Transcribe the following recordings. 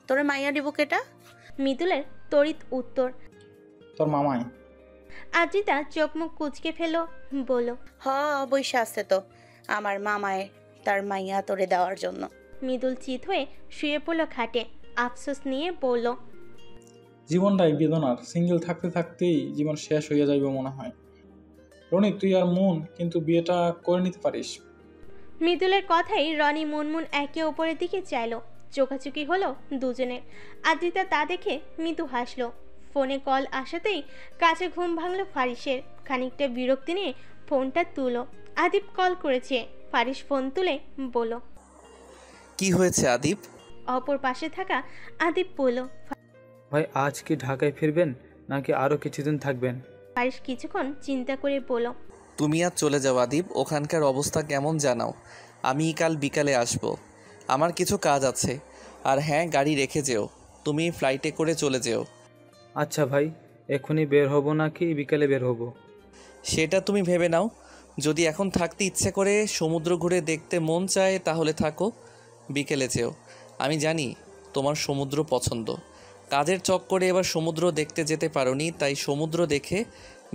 তোরে মাইয়া দিব কেটা? মৃদুলের তড়িৎ উত্তর। তোর মামাই। আদ্রিতা চোখ মুখ কুচকে ফেলো, বলল, হ বৈশা আছে তো আমার মামায় তার মাইয়া তোরে দেওয়ার জন্য। মৃদুল চিত হয়ে শুয়ে পড়ল খাটে, আফসোস নিয়ে বলল, জীবনটাই বেদনার, সিঙ্গেল থাকতে থাকতেই জীবন শেষ হইয়া যাইবে মনে হয়। রনি, তুই আর মন কিন্তু বিয়েটা করে নিতে পারিস। মৃদুলের কথাই রনি মুনমুন একে অপরের দিকে চাইল। চোখাচোখি হলো দুজনের। আদ্রিতা তা দেখে মৃদু হাসলো। ফোনে কল আসাতেই কাছে ঘুম ভাঙল ফারিসের। খানিকটা বিরক্তি নিয়ে ফোনটা তুলো। আদিপ কল করেছে। ফারিস ফোন তুলে বলল, কি হয়েছে আদিপ? অপর পাশে থাকা আদিপ বলল, ভাই আজ কি ঢাকায় ফিরবেন নাকি আরও কিছুদিন থাকবেন? ফারিস কিছুক্ষণ চিন্তা করে বলল, তুমি আর চলে যাও আদিপ, ওখানকার অবস্থা কেমন জানাও। আমি কাল বিকালে আসব, আমার কিছু কাজ আছে। আর হ্যাঁ, গাড়ি রেখে যেও, তুমি ফ্লাইটে করে চলে যেও। আচ্ছা ভাই, এখনই বের হব নাকি বিকালে বের হব? সেটা তুমি ভেবে নাও। যদি এখন থাকতে ইচ্ছে করে, সমুদ্র ঘুরে দেখতে মন চায়, তাহলে থাকো, বিকেলে যেও। আমি জানি তোমার সমুদ্র পছন্দ। কাজের চক্করে এবার সমুদ্র দেখতে যেতে পারোনি, তাই সমুদ্র দেখে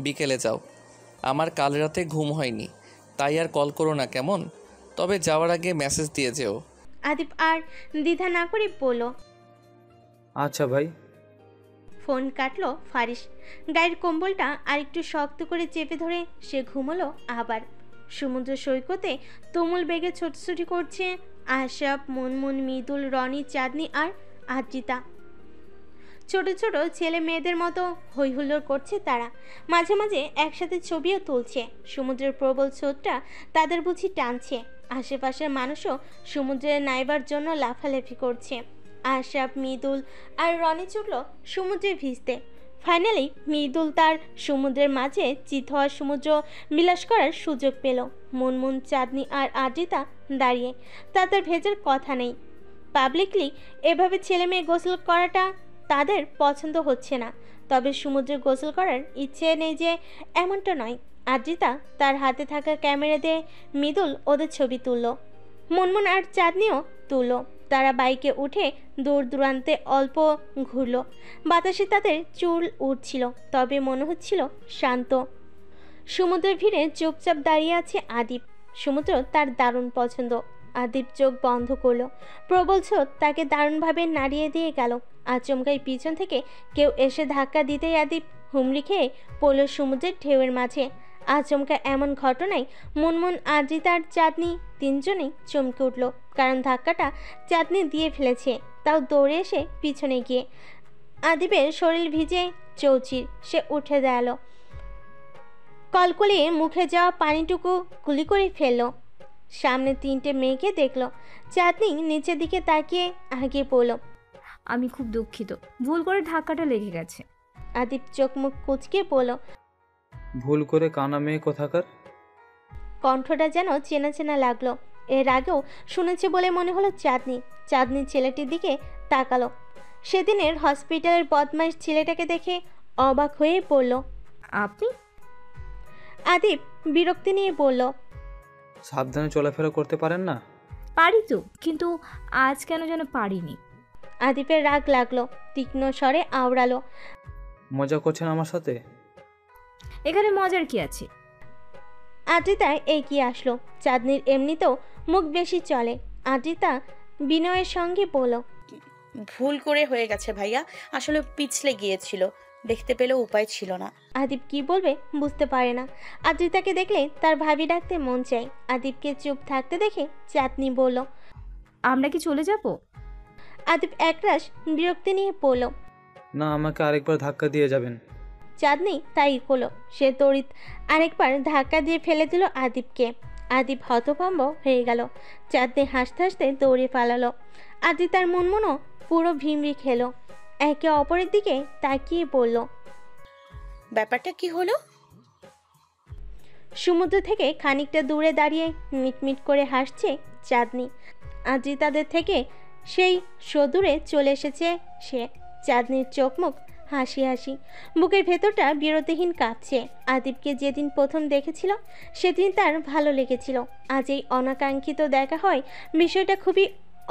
বিকেলে যাও। আমার কাল রাতে ঘুম হয়নি, তাই আর কল করো না কেমন? তবে যাওয়ার আগে মেসেজ দিয়ে যেও। আদিপ আর দ্বিধা না করে বলল, আচ্ছা ভাই। ফোন কাটলো ফারিস। গায়ের কম্বলটা আরেকটু শক্ত করে চেপে ধরে সে ঘুমলো আবার। সমুদ্র সৈকতে তুমুল বেগে ছোটাছুটি করছে আশরাফ, মুনমুন, মৃদুল, রনি, চাঁদনি আর আদ্রিতা। ছোট ছোট ছেলে মেয়েদের মতো হই হুল্লোড় করছে তারা। মাঝে মাঝে একসাথে ছবিও তুলছে। সমুদ্রের প্রবল স্রোতটা তাদের বুঝি টানছে। আশেপাশের মানুষও সমুদ্রে নাইবার জন্য লাফালাফি করছে। আশরাফ, মৃদুল আর রনি ছুটল সমুদ্রে ভিজতে। ফাইনালি মৃদুল তার সমুদ্রের মাঝে চিত হওয়া সমুদ্র বিলাস করার সুযোগ পেল। মুনমুন, চাঁদনি আর আদ্রিতা দাঁড়িয়ে। তাদের ভেজার কথা নেই। পাবলিকলি এভাবে ছেলে মেয়ে গোসল করাটা তাদের পছন্দ হচ্ছে না। তবে সমুদ্রে গোসল করার ইচ্ছে নেই যে এমনটা নয়। আদ্রিতা তার হাতে থাকা ক্যামেরা দিয়ে মৃদুল ওদের ছবি তুলল। মুনমুন আর চাঁদনিও তুলল। তারা বাইকে উঠে দূর দূরান্তে অল্প ঘুরল। বাতাসে তাদের চুল উঠছিল, তবে মনে হচ্ছিল শান্ত। সমুদ্রের ভিড়ে চুপচাপ দাঁড়িয়ে আছে আদিপ। সমুদ্র তার দারুণ পছন্দ। আদিপ চোখ বন্ধ করলো। প্রবল স্রোত তাকে দারুণভাবে নাড়িয়ে দিয়ে গেল। আচমকাই পিছন থেকে কেউ এসে ধাক্কা দিতেই আদিপ হুমড়ি খেয়ে পড়ল সমুদ্রের ঢেউয়ের মাঝে। আচমকা এমন ঘটনায় মুনমুন, আদ্রিতা আর চাঁদনি তিনজনেই চমকে উঠল। কারণ ধাক্কাটা চাঁদনি দিয়ে ফেলেছে, তাও দৌড়ে এসে পিছনে গিয়ে। আদিপের শরীর ভিজে চৌচির। সে উঠে দাঁড়ালো। কলকলিয়ে মুখে যাওয়া পানিটুকু কুলি করে ফেলল। সামনে তিনটে মেয়েকে দেখল। চাঁদনি নিচের দিকে তাকিয়ে আগে পড়ল, আমি খুব দুঃখিত, ভুল করে ধাক্কাটা লেগে গেছে। আদিপ চোখ মুখ কুচকে পড়ল। ভুল করে কানা মেয়ে কোথাকার। কণ্ঠটা যেন চেনা চেনা লাগলো। এর আগেও শুনেছে বলে মনে হলো চাঁদনি। চাঁদনি ছেলেটির দিকে তাকালো। সেদিনের হসপিটালের বদমাইশ ছেলেটাকে দেখে অবাক হয়ে পড়ল। আপনি? আদিপ বিরক্তি নিয়ে বলল, সাবধানে চলাফেরা করতে পারেন না? পারি তো, কিন্তু আজ কেন যেন পারিনি। আদিপের রাগ লাগলো। তীক্ষ্ণ স্বরে আওড়ালো, মজা করছেন আমার সাথে? এখানে মজার কি আছে? আদ্রিতা এগিয়ে আসলো। চাঁদনির এমনিতেও মুখ বেশি চলে। আদ্রিতা বিনয়ের সঙ্গে বলল, ভুল করে হয়ে গেছে ভাইয়া, আসলে পিছলে গিয়েছিল, দেখতে পেলেও উপায় ছিল না। আদিপ কি বলবে বুঝতে পারে না। আদ্রিতাকে দেখলে তার ভাবি ডাকতে মন চায়। আদিপকে চুপ থাকতে দেখে চাঁদনি বলল, আমরা কি চলে যাব? আদিপ একরাশ বিরক্তি নিয়ে পড়ল, না, আমাকে আরেকবার ধাক্কা দিয়ে যাবেন। চাঁদনি তাই করলো। সে তড়িৎ আরেকবার ধাক্কা দিয়ে ফেলে দিল আদিপকে। আদিপ হতভম্ব হয়ে গেল। চাঁদনি হাসতে হাসতে দৌড়ে পালালো। আদ্রিতার মুনমুনও পুরো ভিমরি খেলো। একে অপরের দিকে তাকিয়ে বলল, ব্যাপারটা কি হলো? সমুদ্র থেকে খানিকটা দূরে দাঁড়িয়ে মিটমিট করে হাসছে চাঁদনি। আদ্রিতাদের থেকে সেই সদূরে চলে এসেছে সে। চাঁদনির চোখ মুখ হাসি হাসি, বুকের ভেতরটা বিরতিহীন কাঁপছে। আদিপকে যেদিন প্রথম দেখেছিল সেদিন তার ভালো লেগেছিল। আজ এই অনাকাঙ্ক্ষিত দেখা হয়, বিষয়টা খুবই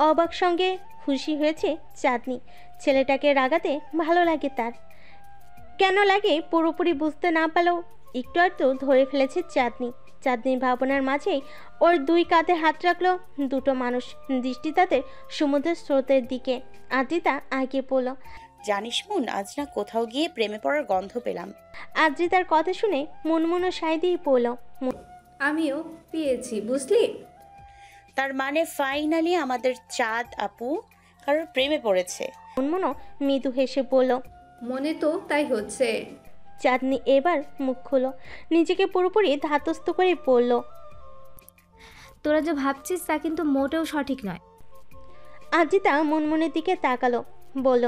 অবাক সঙ্গে খুশি হয়েছে চাঁদনি। ছেলেটাকে রাগাতে ভালো লাগে তার। কেন লাগে পুরোপুরি বুঝতে না পারলেও একটু আধটু ধরে ফেলেছে চাঁদনি। চাঁদনির ভাবনার মাঝেই ওর দুই কাঁধে হাত রাখলো দুটো মানুষ, দৃষ্টি তাদের সমুদ্রের স্রোতের দিকে। আদ্রিতা আগে পড়ল। জানিস মুন, আজ না কোথাও গিয়ে প্রেমে পড়ার গন্ধ পেলাম। আদ্রিতার কথা শুনে মনমনো সায় দিয়ে পড়ল। আমিও পেয়েছি, বুঝলি? তার মানে ফাইনালি আমাদের চাঁদ আপু কারোর প্রেমে পড়েছে। মনমনো মৃদু হেসে পড়ল। মনে তো তাই হচ্ছে। চাঁদনি এবার মুখ খুলো, নিজেকে পুরোপুরি ধাতস্থ করে পড়ল। তোরা যে ভাবছিস তা কিন্তু মোটেও সঠিক নয়। আদ্রিতা মনমনের দিকে তাকালো, বলল,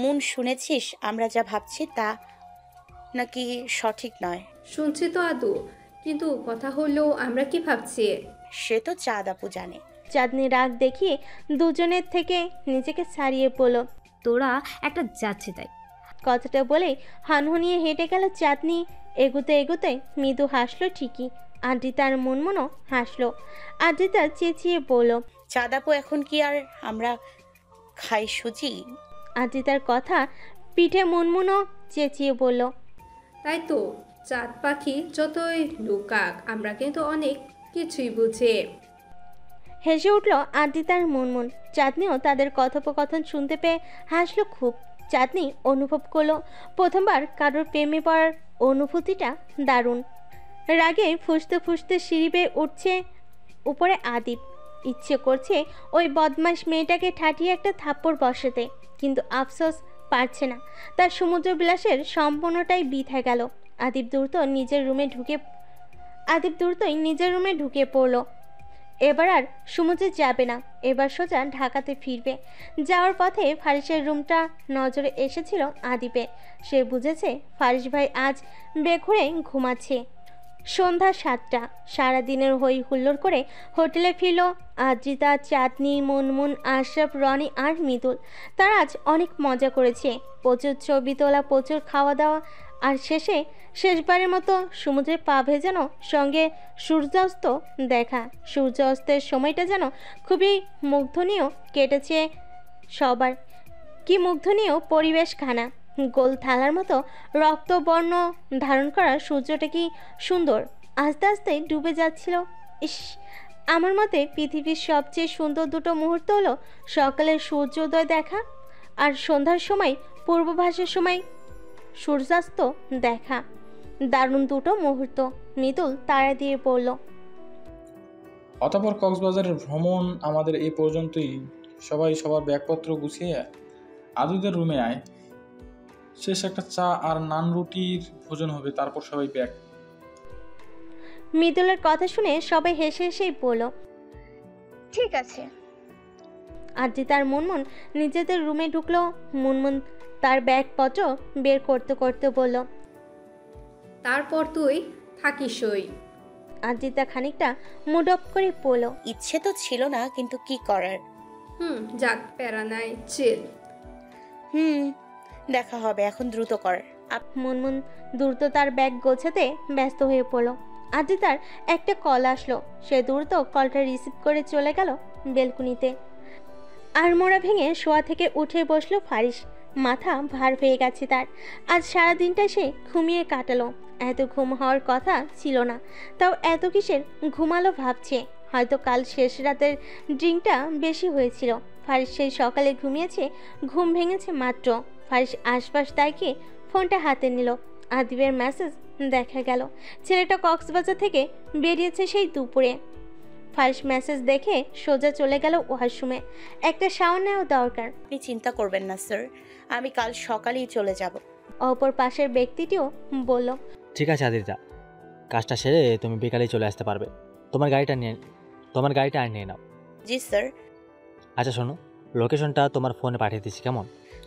মুন শুনেছিস আমরা যা ভাবছি তা নাকি সঠিক নয়? শুনছি তো আদু, কিন্তু কথা হলো আমরা কি ভাবছি? সে তো চাঁদ আপু জানে। চাঁদনি রাগ দেখিয়ে দুজনের থেকে নিজেকে ছাড়িয়ে পড়ল। তোরা একটা যাচ্ছে তাই। কথাটা বলে হানহনিয়ে হেঁটে গেল চাঁদনি। এগুতে এগুতে মৃদু হাসলো ঠিকই, আদ্রিতার মনমনো হাসলো। আদ্রিতা চেঁচিয়ে বলল, চাঁদ আপু এখন কি আর আমরা খাই সুজি? আদ্রিতার কথা পিঠে মনমনো চেঁচিয়ে বলল, তাই তো, চাঁদ পাখি যতই লুকাক আমরা কিন্তু অনেক কিছুই বুঝি। হেসে উঠল আদ্রিতার মনমন। চাঁদনিও তাদের কথোপকথন শুনতে পেয়ে হাসলো খুব। চাঁদনি অনুভব করলো প্রথমবার কারোর প্রেমে পড়ার অনুভূতিটা দারুণ। রাগে ফুঁসতে ফুঁসতে সিঁড়ি বেয়ে উঠছে উপরে আদিপ। ইচ্ছে করছে ওই বদমাশ মেয়েটাকে ঠাটিয়ে একটা থাপ্পড় বসাতে, কিন্তু আফসোস পারছে না। তার সমুদ্র বিলাসের সম্পূর্ণটাই বৃথা গেল। আদিপ দ্রুতই নিজের রুমে ঢুকে পড়ল। এবার আর সমুদ্রে যাবে না, এবার সোজা ঢাকাতে ফিরবে। যাওয়ার পথে ফারিসের রুমটা নজরে এসেছিল আদিপের। সে বুঝেছে ফারিস ভাই আজ বেঘুরে ঘুমাচ্ছে। সন্ধ্যা 7টা। সারাদিনের হই হুল্লোড় করে হোটেলে ফিরল আদ্রিতা, চাঁদনি, মনমুন, আশরাফ, রনি আর মৃদুল। তারা আজ অনেক মজা করেছে, প্রচুর ছবি তোলা, প্রচুর খাওয়া দাওয়া, আর শেষবারের মতো সমুদ্রে পা ভেজানো, সঙ্গে সূর্যাস্ত দেখা। সূর্য অস্তের সময়টা যেন খুবই মুগ্ধনীয় কেটেছে সবার। কি মুগ্ধনীয় পরিবেশখানা! গোল থালার মতো রক্তবর্ণ ধারণ করা সূর্যটা কি সুন্দর, আস্তে আস্তে ডুবে যাচ্ছিল। ইস, আমার মতে পৃথিবীর সবচেয়ে সুন্দর দুটো মুহূর্ত হলো সকালের সূর্যোদয় দেখা আর সন্ধ্যার সময় পূর্বভাসের সময় সূর্যাস্ত দেখা। দারুণ দুটো মুহূর্ত। মৃদুল তাড়া দিয়ে পড়ল। অতঃপর কক্সবাজারের ভ্রমণ আমাদের এই পর্যন্তই। সবাই সবার ব্যাগপত্র গুছিয়ে আদুদের রুমে আয়। শেষ একটা চা আর নান রুটির ভোজন হবে, তারপর সবাই ব্যাগ। মৃদুলের কথা শুনে সবাই হেসে হেসেই পড়ল, ঠিক আছে। আদ্রিতার মনমন নিজেদের রুমে ঢুকলো। মুনমুন তার ব্যাগপত্র বের করতে করতে বলল, তারপর তুই থাকিসই। আদ্রিতা খানিকটা মুড অফ করে পড়ল, ইচ্ছে তো ছিল না, কিন্তু কি করার। যাক, প্যারা নাই, চিল। দেখা হবে, এখন দ্রুত কর। মুনমুন দ্রুত তার ব্যাগ গোছাতে ব্যস্ত হয়ে পড়ল। আদ্রিতার একটা কল আসলো। সে দ্রুত কলটা রিসিভ করে চলে গেল বেলকুনিতে। আড়মোড়া ভেঙে শোয়া থেকে উঠে বসলো ফারিস। মাথা ভার হয়ে গেছে তার। আজ সারাদিনটা সে ঘুমিয়ে কাটালো। এত ঘুম হওয়ার কথা ছিল না, তাও এত কিসের ঘুমালো ভাবছে। হয়তো কাল শেষ রাতের ড্রিঙ্কটা বেশি হয়েছিল। ফারিস সেই সকালে ঘুমিয়েছে, ঘুম ভেঙেছে মাত্র। ফারিস আশপাশ তাকিয়ে ফোনটা হাতে নিল। আদিবের মেসেজ দেখা গেল। ছেলেটা কক্সবাজার থেকে বেরিয়েছে সেই দুপুরে। ফারিস মেসেজ দেখে সোজা চলে গেল ওয়াশরুমে। একটা শাওয়ার নেওয়া দরকার। আপনি চিন্তা করবেন না স্যার, আমি কাল সকালেই চলে যাব। অপর পাশের ব্যক্তিটিও বলল, ঠিক আছে আদিতা, কাজটা সেরে তুমি বিকালেই চলে আসতে পারবে। তোমার গাড়িটা আর নিয়ে নাও। জি স্যার। আচ্ছা শোনো, লোকেশনটা তোমার ফোনে পাঠিয়ে দিচ্ছি, কেমন?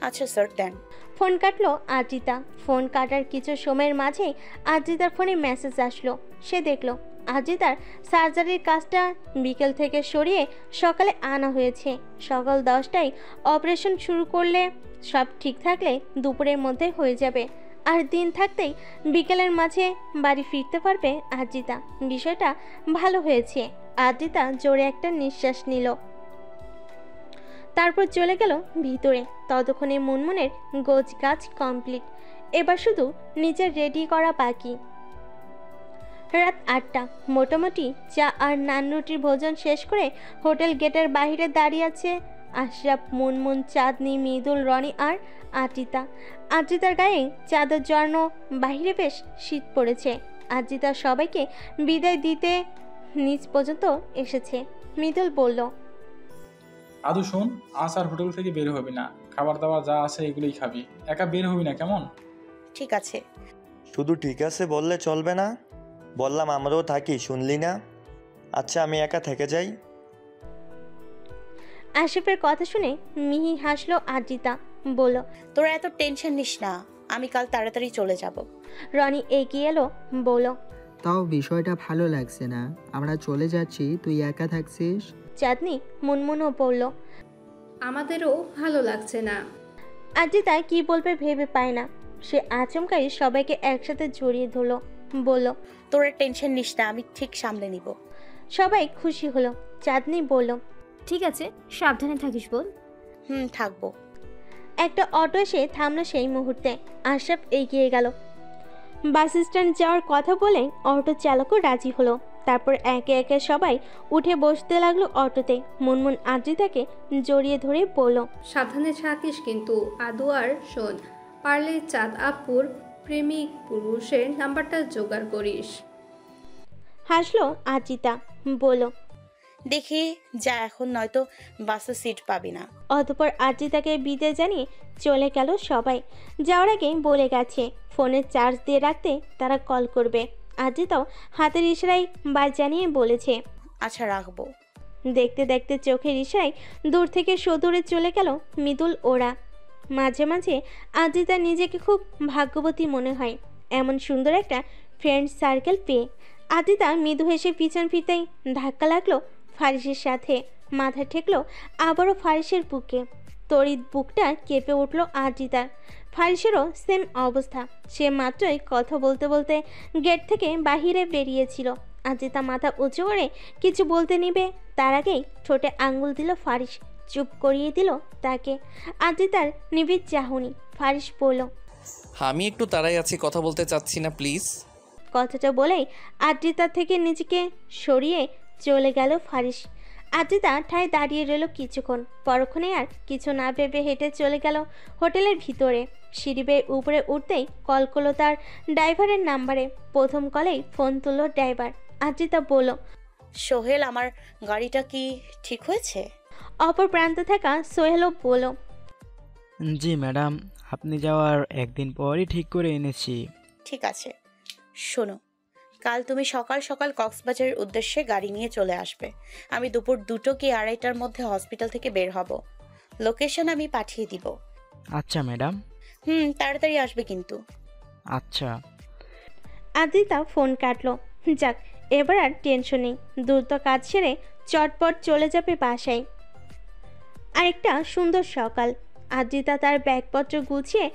আচ্ছা স্যার, দেন। ফোন কাটলো আদ্রিতা। ফোন কাটার কিছু সময়ের মাঝেই আদ্রিতার ফোনে মেসেজ আসলো। সে দেখলো আদ্রিতার সার্জারির কাজটা বিকেল থেকে সরিয়ে সকালে আনা হয়েছে। সকাল 10টায় অপারেশন শুরু করলে, সব ঠিক থাকলে দুপুরের মধ্যে হয়ে যাবে। আর দিন থাকতেই বিকেলের মাঝে বাড়ি ফিরতে পারবে আদ্রিতা। বিষয়টা ভালো হয়েছে। আদ্রিতা জোরে একটা নিঃশ্বাস নিল। তারপর চলে গেল ভিতরে। ততক্ষণে মুনমুনের গোছ গাছ কমপ্লিট, এবার শুধু নিজের রেডি করা বাকি। রাত 8টা, মোটামুটি চা আর নান রুটির ভোজন শেষ করে হোটেল গেটের বাইরে দাঁড়িয়ে আছে আশরাফ, মুনমুন, চাঁদনি, মৃদুল, রনি আর আদ্রিতা। আদ্রিতার গায়ে চাদর জড়ানো, বাইরে বেশ শীত পড়েছে। আদ্রিতা সবাইকে বিদায় দিতে নিচ পর্যন্ত এসেছে। মৃদুল বলল, আদু শোন, আজ আর হোটেল থেকে বের হবি না, খাবার দাবার যা আছে এগুলোই খাবি, একা বের হবি না কেমন? ঠিক আছে। শুধু ঠিক আছে বললে চলবে না, বললাম আমরাও থাকি, শুনলি না? আচ্ছা আমি একা থেকে যাই। আশরাফের কথা শুনে মিহি হাসলো। আদ্রিতা বলল, তোরা এত টেনশন নিস না, আমি কাল তাড়াতাড়ি চলে যাব। রনি এগিয়ে এলো, বলল, তাও বিষয়টা ভালো লাগছে না, আমরা চলে যাচ্ছি, তুই একা থাকছিস। চাঁদনি মুনমুনও বলল, আমাদেরও ভালো লাগছে না। আদ্রিতা কি বলবে ভেবে পায় না। সে আচমকাই সবাইকে একসাথে জড়িয়ে ধরলো, বলল, তোরা টেনশন নিস না, আমি ঠিক সামলে নিব। সবাই খুশি হলো। চাঁদনি বলল, ঠিক আছে, সাবধানে থাকিস বোন। থাকবো। একটা অটো এসে থামলো সেই মুহূর্তে। আশরাফ এগিয়ে গেল। বাস স্ট্যান্ড যাওয়ার কথা বলে অটো চালকও রাজি হলো। তারপর একে একে সবাই উঠে বসতে লাগলো অটোতে। মুনমুন আদ্রিতাকে জড়িয়ে ধরে বলল, সাবধানে থাকিস কিন্তু আদু, আর শোন, পারলে চাঁদ আপুর প্রেমিক পুরুষের নাম্বারটা জোগাড় করিস। হাসলো আদ্রিতা, বলল, দেখি যা এখন, নয়তো বাসে সিট পাবি না। অতঃপর আদ্রিতাকে বিদায় জানিয়ে চলে গেল সবাই। যাওয়ার আগে বলে গেছে ফোনে চার্জ দিয়ে রাখতে তারা কল করবে। আদ্রিতাও হাতের ইশারায় বাদ জানিয়ে বলেছে, আচ্ছা রাখবো। দেখতে দেখতে চোখের ইশারায় দূর থেকে সদূরে চলে গেল মৃদুল ওরা। মাঝে মাঝে আদ্রিতা নিজেকে খুব ভাগ্যবতী মনে হয়, এমন সুন্দর একটা ফ্রেন্ড সার্কেল পেয়ে। আদ্রিতা মৃদু হেসে পিছন ফিরতেই ধাক্কা লাগলো ফারিসের সাথে। মাথা ঠেকলো আবারও ফারিসের বুকে। তড়িৎ বুকটা কেঁপে উঠল আদ্রিতার। ফারিসেরও সেম অবস্থা। সে মাত্রই কথা বলতে বলতে গেট থেকে বাহিরে বেরিয়েছিল। আদ্রিতা মাথা উঁচু করে কিছু বলতে নিবে, তার আগেই ঠোঁটে আঙ্গুল দিল ফারিস, চুপ করিয়ে দিল তাকে। আদ্রিতার নিবিড় চাহনি। ফারিস বলল, আমি একটু তাড়াই আছি, কথা বলতে চাচ্ছি না, প্লিজ। কথাটা বলেই আদ্রিতা থেকে নিজেকে সরিয়ে চলে গেল ফারিস। আদ্রিতা ঠায় দাঁড়িয়ে রইল কিছুক্ষণ। পরক্ষণে আর কিছু না ভেবে হেঁটে চলে গেল হোটেলের ভিতরে। সিঁড়ি বেয়ে উপরে উঠতেই কল করলো তার ড্রাইভারের নাম্বারে। প্রথম কলেই ফোন তুলল ড্রাইভার। আদ্রিতা বলল, সোহেল, আমার গাড়িটা কি ঠিক হয়েছে? অপর প্রান্তে থাকা সোহেলও বলল, জি ম্যাডাম, আপনি যাওয়ার একদিন পরই ঠিক করে এনেছি। ঠিক আছে। শোনো, কাল তুমি সকাল সকাল কক্সবাজারের উদ্দেশ্যে গাড়ি নিয়ে চলে আসবে। আমি দুপুর 2টো কি 2:30টার মধ্যে হসপিটাল থেকে বের হব। লোকেশন আমি পাঠিয়ে দিব। আচ্ছা ম্যাডাম। তাড়াতাড়ি আসবে কিন্তু। আচ্ছা। আদ্রিতা ফোন কাটলো। যাক, এবার আর টেনশন নেই। দ্রুত কাজ সেরে চটপট চলে যাবে বাসায়। আরেকটা সুন্দর সকাল। আদ্রিতা তার ব্যাগপত্র গুছিয়ে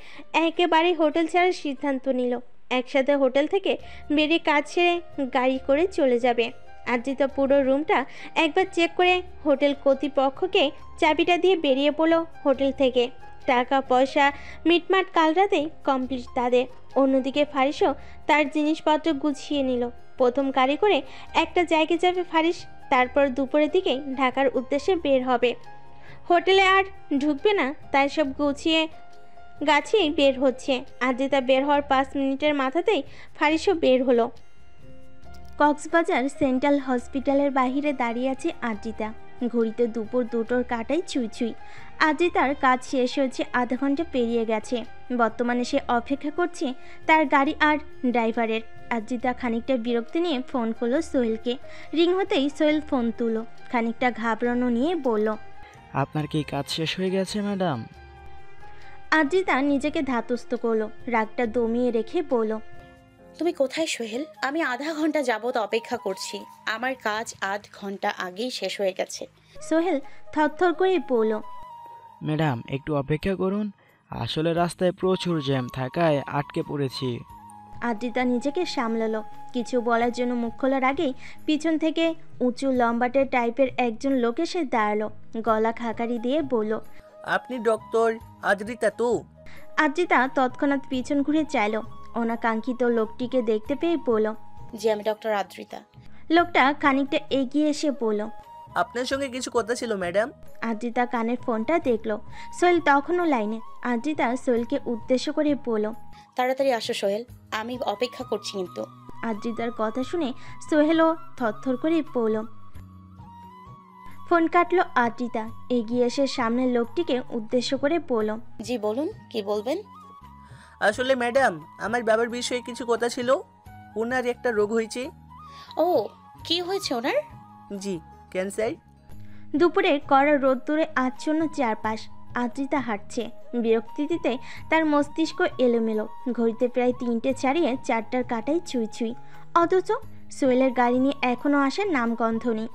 একেবারে হোটেল ছাড়ার সিদ্ধান্ত নিল। একসাথে হোটেল থেকে বেরিয়ে কাজ সেরে গাড়ি করে চলে যাবে। আদ্রিতা পুরো রুমটা একবার চেক করে হোটেল কর্তৃপক্ষকে চাবিটা দিয়ে বেরিয়ে পড়লো হোটেল থেকে। টাকা পয়সা মিটমাট কাল রাতেই কমপ্লিট তাদের। অন্যদিকে ফারিসও তার জিনিসপত্র গুছিয়ে নিল। প্রথম গাড়ি করে একটা জায়গায় যাবে ফারিস, তারপর দুপুরের দিকে ঢাকার উদ্দেশ্যে বের হবে। হোটেলে আর ঢুকবে না, তাই সব গুছিয়ে গাছেই বের হচ্ছে। আদ্রিতা বের হওয়ার 5 মিনিটের মাথাতেই ফারিসও বের হলো। কক্সবাজার সেন্ট্রাল হসপিটালের বাহিরে দাঁড়িয়ে আছে আদ্রিতা। ঘড়িতে দুপুর 2টোর কাটাই ছুঁই ছুঁই। আদ্রিতার কাজ শেষ হয়েছে আধা ঘন্টা পেরিয়ে গেছে। বর্তমানে সে অপেক্ষা করছে তার গাড়ি আর ড্রাইভারের। আদ্রিতা খানিকটা বিরক্তি নিয়ে ফোন করলো সোহেলকে। রিং হতেই সোহেল ফোন তুলো, খানিকটা ঘাবড়ানো নিয়ে বলল, আপনার কি কাজ শেষ হয়ে গেছে ম্যাডাম? আদ্রিতা নিজেকে ধাতস্থ করলো, রাগটা দমিয়ে রেখে বলল, তুমি কোথায় সোহেল? আমি আধা ঘন্টা যাবত অপেক্ষা করছি। আমার কাজ আধ ঘন্টা আগেই শেষ হয়ে গেছে। সোহেল থরথর করে বলল, ম্যাডাম একটু অপেক্ষা করুন, আসলে রাস্তায় প্রচুর জ্যাম থাকায় আটকে পড়েছি। আদ্রিতা নিজেকে সামলালো। কিছু বলার জন্য মুখ খোলার আগেই পিছন থেকে উঁচু লম্বাটে টাইপের একজন লোক এসে দাঁড়ালো। গলা খাকারি দিয়ে বলল, আপনি ডক্টর আদ্রিতা তো? আদ্রিতা তৎক্ষণাৎ পিছন ঘুরে চাইল। অনাকাঙ্ক্ষিত লোকটিকে দেখতে পেয়ে বলল, জি আমি ডক্টর আদ্রিতা। লোকটা খানিকটা এগিয়ে এসে বলল, আপনার সঙ্গে কিছু কথা ছিল ম্যাডাম। আদ্রিতা কানের ফোনটা দেখলো। সোহেল তখনও লাইনে। আদ্রিতা সোহেলকে উদ্দেশ্য করে বলল, তাড়াতাড়ি আসো সোহেল, আমি অপেক্ষা করছি কিন্তু। আদ্রিতার কথা শুনে সোহেলও থরথর করে বলল। ফোন কাটলো আদ্রিতা। এগিয়ে এসে সামনের লোকটিকে উদ্দেশ্য করে বলল, জি বলুন, কি বলবেন? আসলে ম্যাডাম আমার বাবার বিষয়ে কিছু কথা ছিল। ওনার একটা রোগ হয়েছে। ও, কি হয়েছে ওনার? জি, ক্যান্সার। দুপুরে কড়া রোদ্দুরে আচ্ছন্ন চারপাশ। আদ্রিতা হাঁটছে। বিরক্তিতে তার মস্তিষ্ক এলোমেলো। ঘড়িতে প্রায় 3টে ছাড়িয়ে 4টার কাটাই ছুঁই ছুঁই। অথচ সোহেলের গাড়ি নিয়ে এখনও আসার নামগন্ধ নেই।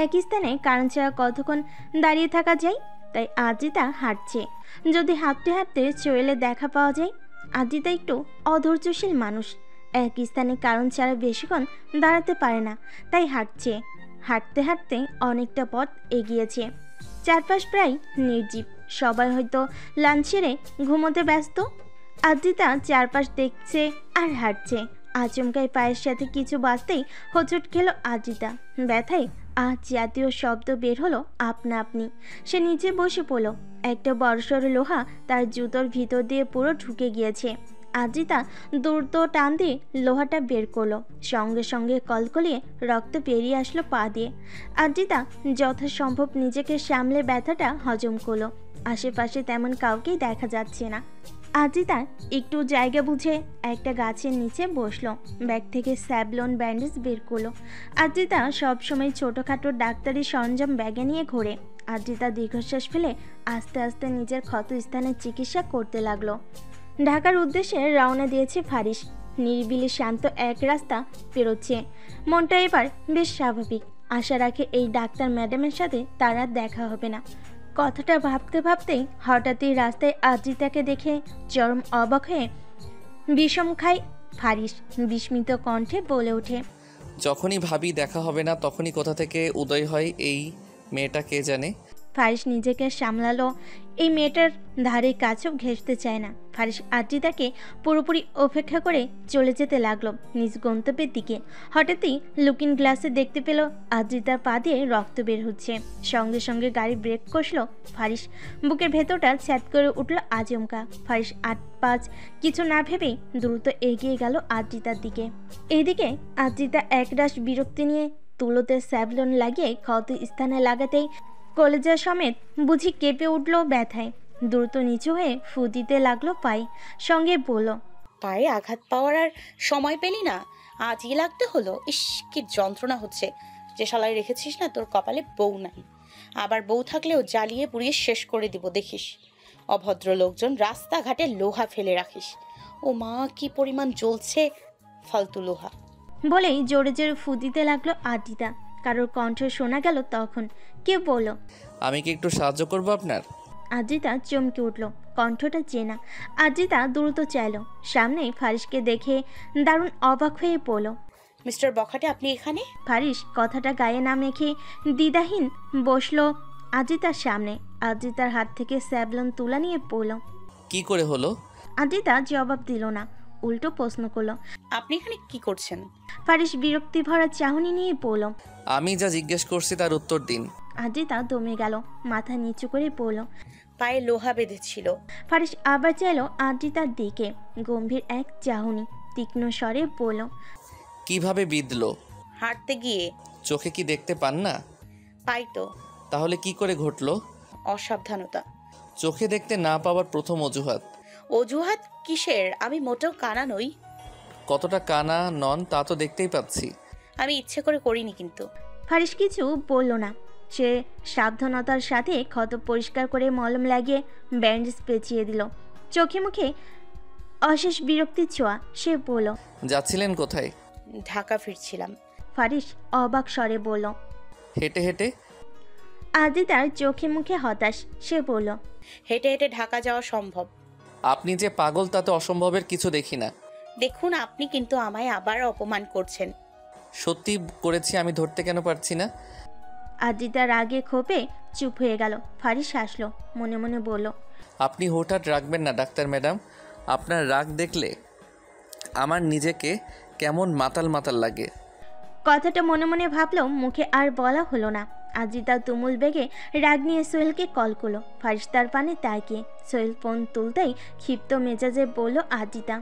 এক স্থানে কারণ ছাড়া কতক্ষণ দাঁড়িয়ে থাকা যায়? তাই আদ্রিতা হাঁটছে। যদি হাঁটতে হাঁটতে সোহেলের দেখা পাওয়া যায়। আদ্রিতা একটু অধৈর্যশীল মানুষ। এক স্থানে কারণ ছাড়া বেশিক্ষণ দাঁড়াতে পারে না, তাই হাঁটছে। হাঁটতে হাঁটতে অনেকটা পথ এগিয়েছে। চারপাশ প্রায় নির্জীব। সবাই হয়তো লাঞ্চ সেরে ঘুমোতে ব্যস্ত। আদ্রিতা চারপাশ দেখছে আর হাঁটছে। আচমকাই পায়ের সাথে কিছু বাজতেই হোঁচট খেল আদ্রিতা। ব্যথায় আজ জাতীয় শব্দ বের হলো আপনা আপনি। সে নিচে বসে পড়ল। একটা বড়সড় লোহা তার জুতোর ভিতর দিয়ে পুরো ঢুকে গিয়েছে। আদ্রিতা দ্রুত টান দিয়ে লোহাটা বের করলো। সঙ্গে সঙ্গে কলকলিয়ে রক্ত বেরিয়ে আসলো পা দিয়ে। আদ্রিতা যথাসম্ভব নিজেকে সামলে ব্যথাটা হজম করলো। আশেপাশে তেমন কাউকেই দেখা যাচ্ছে না। আদ্রিতা একটু জায়গা বুঝে একটা গাছের নিচে বসলো। ব্যাগ থেকে স্যাভলন ব্যান্ডেজ বের করলো। আদ্রিতা সবসময় ছোটোখাটো ডাক্তারি সরঞ্জাম ব্যাগে নিয়ে ঘোরে। আদ্রিতা দীর্ঘশ্বাস ফেলে আস্তে আস্তে নিজের ক্ষত স্থানে চিকিৎসা করতে লাগলো। ঢাকার উদ্দেশ্যে রওনা দিয়েছে ফারিস। নিরিবিলি শান্ত এক রাস্তা পেরোচ্ছে। মনটা এবার বেশ স্বাভাবিক। আশা রাখে এই ডাক্তার ম্যাডামের সাথে তার আর দেখা হবে না। কথাটা ভাবতে ভাবতেই হঠাৎই রাস্তায় আদ্রিতাকে দেখে চরম অবাক হয়ে বিষম খায় ফারিস। বিস্মিত কণ্ঠে বলে ওঠে, যখনই ভাবি দেখা হবে না তখনই কোথা থেকে উদয় হয় এই মেয়েটা কে জানে। ফারিস নিজেকে সামলালো। এই মেয়েটার ধারে কাছেও ঘেঁষতে চায় না। ফারিস আদ্রিতাকে পুরোপুরি উপেক্ষা করে চলে যেতে লাগলো নিজ গন্তব্যের দিকে। হঠাৎই লুকিং গ্লাসে দেখতে পেল আদ্রিতার পা দিয়ে রক্ত বের হচ্ছে। সঙ্গে সঙ্গে গাড়ি ব্রেক কষল ফারিস। বুকের ভেতরটা ছ্যাদ করে উঠল আচমকা। ফারিস 8-5 কিছু না ভেবেই দ্রুত এগিয়ে গেল আদ্রিতার দিকে। এইদিকে আদ্রিতা একরাশ বিরক্তি নিয়ে তুলোতে স্যাভলন লাগিয়ে ক্ষত স্থানে লাগাতেই কলেজা সমেত বুঝি কেঁপে উঠল ব্যথায়। দ্রুত নিচু হয়ে ফু দিতে লাগলো পায়ে। সঙ্গে বলল, পায়ে আঘাত পাওয়ার আর সময় পেলি না, আজই লাগতে হলো। ইস, কি যন্ত্রণা হচ্ছে। যে শালায় রেখেছিস না, তোর কপালে বউ নাই। আবার বউ থাকলেও জ্বালিয়ে পুড়িয়ে শেষ করে দিব দেখিস। অভদ্র লোকজন রাস্তাঘাটে লোহা ফেলে রাখিস। ও মা, কি পরিমাণ জ্বলছে ফালতু লোহা। বলেই জোরে জোরে ফু দিতে লাগলো আদ্রিতা। কারোর কণ্ঠ শোনা গেল তখন। কে বলল, আমি কি একটু সাহায্য করবো আপনার? আদ্রিতা চমকে উঠল। কণ্ঠটা চেনা। আদ্রিতা দ্রুত চাইল। সামনেই ফারিসকে দেখে দারুণ অবাক হয়ে পড়ল, মিস্টার বখাটে, আপনি এখানে? ফারিস কথাটা গায়ে না মেখে দ্বিধাহীন বসলো আদ্রিতার সামনে। আদ্রিতার হাত থেকে স্যাভলন তুলা নিয়ে পড়ল। কি করে হলো? আদ্রিতা জবাব দিল না, উল্টো প্রশ্ন করলো, আপনি এখানে কি করছেন? ফারিস বিরক্তি ভরা চাহনি নিয়ে পড়ল, আমি যা জিজ্ঞেস করছি তার উত্তর দিন। আদ্রিতা দমে গেল। মাথা নিচু করে পড়ল। পায়ে লোহা বেঁধেছিল। ফারিস আবার চাইল আদ্রিতার দিকে। গম্ভীর এক চাহনি। তীক্ষ্ণ স্বরে বলল, কিভাবে বিঁধলো? হাঁটতে গিয়ে। চোখে কি দেখতে পান না? পাই তো। তাহলে কি করে ঘটলো? অসাবধানতা। চোখে দেখতে না পাওয়ার প্রথম অজুহাত? অজুহাত কিসের? আমি মোটেও কানা নই। কতটা কানা নন তা তো দেখতেই পাচ্ছি। আমি ইচ্ছে করে করিনি কিন্তু। ফারিস কিছু বলল না। সে সাবধানতার সাথে ক্ষত পরিষ্কার করে মলম লাগিয়ে ব্যান্ডেজ পেঁচিয়ে দিল। চোখে মুখে অশেষ বিরক্তির ছোঁয়া। সে বলল, যাচ্ছিলেন কোথায়? ঢাকা ফিরছিলাম। ফারিস অবাক স্বরে বলল, হেঁটে হেঁটে? আদ্রিতার চোখে মুখে হতাশ। সে বলল, হেঁটে হেঁটে ঢাকা যাওয়া সম্ভব। আপনি যে পাগল তাতে অসম্ভবের কিছু দেখি না। দেখুন আপনি কিন্তু আমায় আবার অপমান করছেন। সত্যি করেছি, আমি ধরতে কেন পারছি না? আদ্রিতা রাগে ক্ষোভে চুপ হয়ে গেল। ফারিস হাসলো, মনে মনে বলল, আপনি হুটহাট রাখবেন না ডাক্তার ম্যাডাম। আপনার রাগ দেখলে আমার নিজেকে কেমন মাতাল মাতাল লাগে। কথাটা মনে মনে ভাবলেও মুখে আর বলা হলো না। আদ্রিতা তুমুল বেগে রাগ নিয়ে সোহেলকে কল করলো। ফারিস তার পানে তাকিয়ে। সোহেল ফোন তুলতেই ক্ষিপ্ত মেজাজে বলল, আদ্রিতা